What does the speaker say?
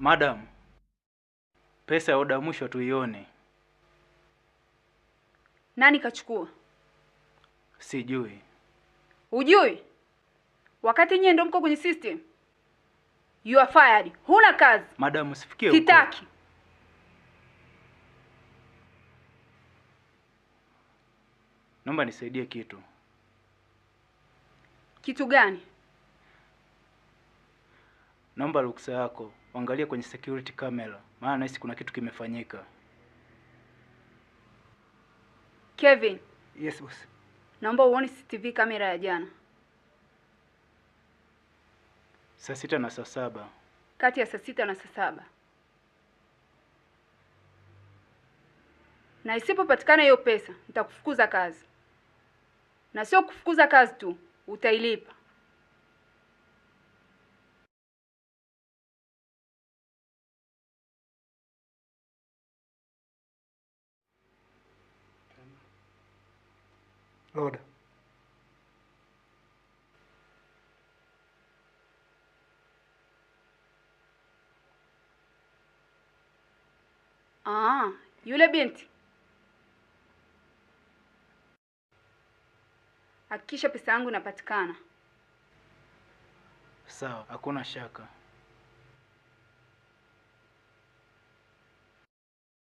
Madam, pesa ya oda mwisho tuione. Nani kachukua? Sijui. Hujui? Wakati nyie ndio mko kwenye system. You are fired. Huna kazi. Madam, usifikie huko. Sitaki. Naomba nisaidie kitu. Kitu gani? Naomba ruksa yako. Angalia kwenye security camera. Maana nahisi kuna kitu kimefanyika. Kevin. Yes, boss. Naomba uone CCTV kamera ya jana. Saa 6 na saa 7. Kati ya saa 6 na saa 7. Na isipopatikana hiyo pesa, nitakufukuza kazi. Na sio kufukuza kazi tu, utailipa. Loda. Yule binti. Hakikisha pesa yangu inapatikana. Sawa, hakuna shaka.